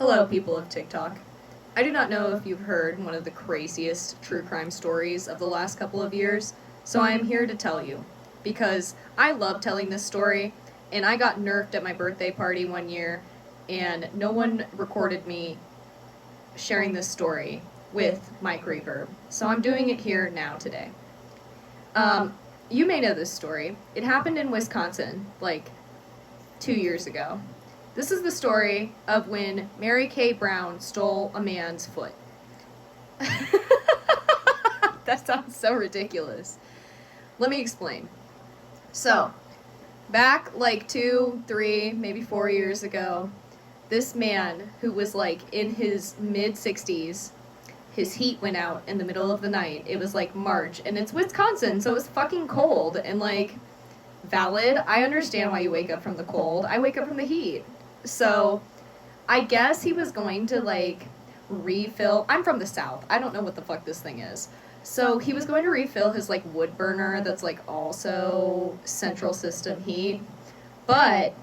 Hello, people of TikTok. I do not know if you've heard one of the craziest true crime stories of the last couple of years, so I am here to tell you. Because I love telling this story, and I got nerfed at my birthday party one year, and no one recorded me sharing this story with mic reverb. So I'm doing it here now today. You may know this story. It happened in Wisconsin, like 2 years ago. This is the story of when Mary Kay Brown stole a man's foot. That sounds so ridiculous. Let me explain. So, back like 2, 3, maybe 4 years ago, this man who was like in his mid-60s, his heat went out in the middle of the night. It was like March, and it's Wisconsin, so it was fucking cold, and like, valid. I understand why you wake up from the cold. I wake up from the heat. So, I guess he was going to, like, refill... I'm from the South. I don't know what the fuck this thing is. So, he was going to refill his, like, wood burner that's, like, also central system heat. But,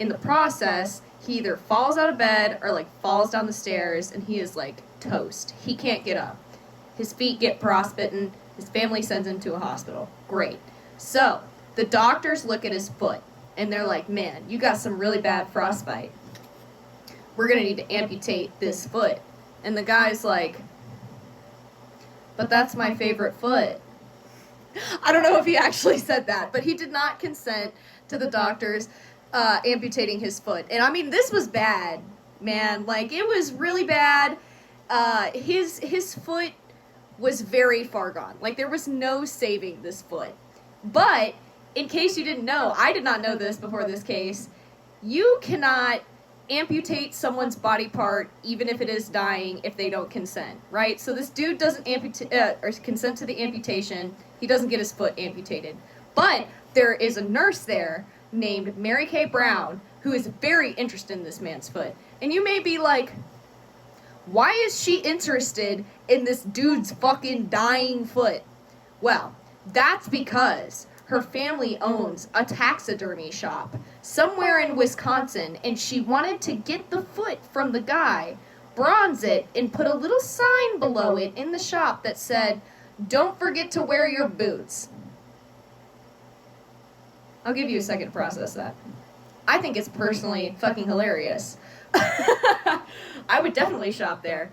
in the process, he either falls out of bed or, like, falls down the stairs, and he is, like, toast. He can't get up. His feet get frostbitten. His family sends him to a hospital. Great. So, the doctors look at his foot. And they're like, man, you got some really bad frostbite. We're going to need to amputate this foot. And the guy's like, but that's my favorite foot. I don't know if he actually said that, but he did not consent to the doctors amputating his foot. And I mean, this was bad, man. Like, it was really bad. His foot was very far gone. Like, there was no saving this foot. But... in case you didn't know, I did not know this before this case, you cannot amputate someone's body part even if it is dying if they don't consent, right? So this dude doesn't consent to the amputation. He doesn't get his foot amputated. But there is a nurse there named Mary Kay Brown who is very interested in this man's foot. And you may be like, why is she interested in this dude's fucking dying foot? Well, that's because her family owns a taxidermy shop somewhere in Wisconsin, and she wanted to get the foot from the guy, bronze it, and put a little sign below it in the shop that said, "Don't forget to wear your boots." I'll give you a second to process that. I think it's personally fucking hilarious. I would definitely shop there.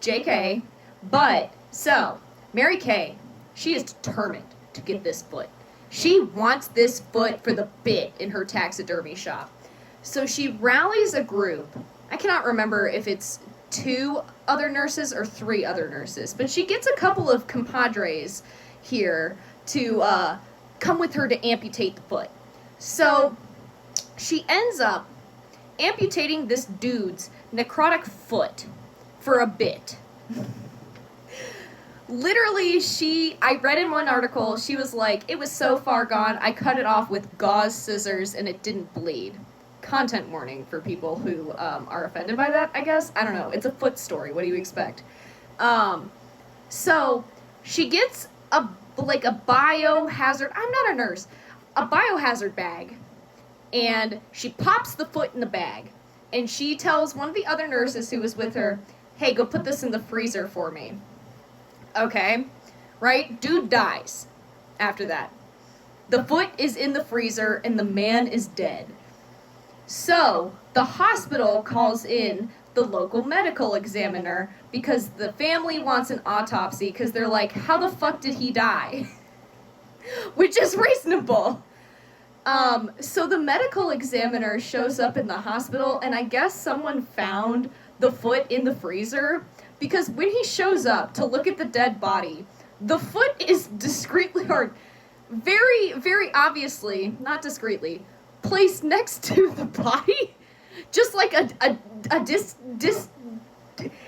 JK. But, so, Mary Kay, she is determined to get this foot. She wants this foot for the bit in her taxidermy shop. So she rallies a group. I cannot remember if it's 2 other nurses or 3 other nurses, but she gets a couple of compadres here to come with her to amputate the foot. So she ends up amputating this dude's necrotic foot for a bit. Literally, I read in one article, she was like, it was so far gone, I cut it off with gauze scissors and it didn't bleed. Content warning for people who are offended by that, I guess. I don't know. It's a foot story. What do you expect? So, she gets a biohazard, I'm not a nurse, a biohazard bag, and she pops the foot in the bag. And she tells one of the other nurses who was with her, hey, go put this in the freezer for me. Okay, right? Dude dies after that. The foot is in the freezer and the man is dead. So, the hospital calls in the local medical examiner because the family wants an autopsy because they're like, how the fuck did he die? Which is reasonable. So the medical examiner shows up in the hospital and I guess someone found the foot in the freezer. Because when he shows up to look at the dead body, the foot is discreetly, or very, very obviously, not discreetly, placed next to the body. Just like a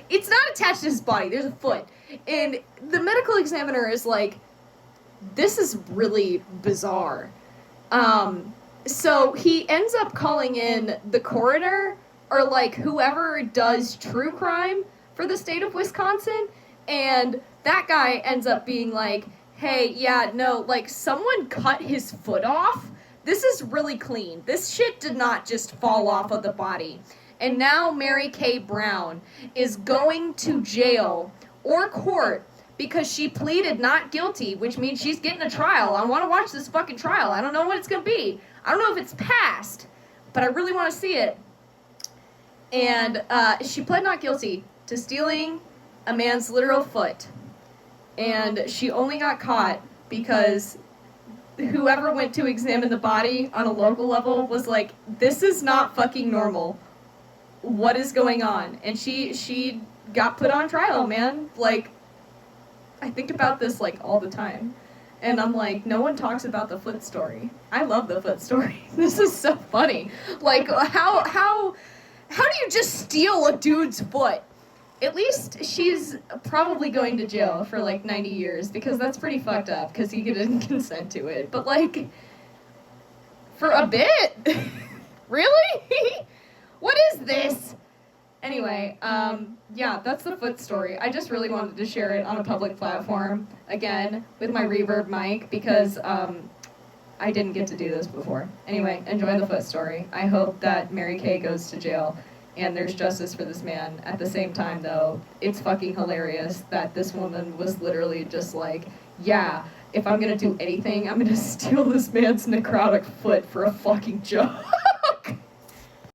it's not attached to his body, there's a foot. And the medical examiner is like, this is really bizarre. So he ends up calling in the coroner, or like whoever does true crime for the state of Wisconsin, and that guy ends up being like, hey, yeah, no, like, someone cut his foot off. This is really clean. This shit did not just fall off of the body. And now Mary Kay Brown is going to jail or court because she pleaded not guilty, which means she's getting a trial. I want to watch this fucking trial. I don't know what it's going to be. I don't know if it's passed, but I really want to see it. And she pled not guilty to stealing a man's literal foot. And she only got caught because whoever went to examine the body on a local level was like, this is not fucking normal. What is going on? And she got put on trial, man. Like, I think about this like all the time. And I'm like, no one talks about the foot story. I love the foot story. This is so funny. Like, how do you just steal a dude's foot? At least she's probably going to jail for like 90 years because that's pretty fucked up because he didn't consent to it. But like, for a bit? Really? What is this? Anyway, yeah, that's the foot story. I just really wanted to share it on a public platform, again, with my reverb mic, because I didn't get to do this before. Anyway, enjoy the foot story. I hope that Mary Kay goes to jail and there's justice for this man. At the same time, though, it's fucking hilarious that this woman was literally just like, yeah, if I'm gonna do anything, I'm gonna steal this man's necrotic foot for a fucking joke.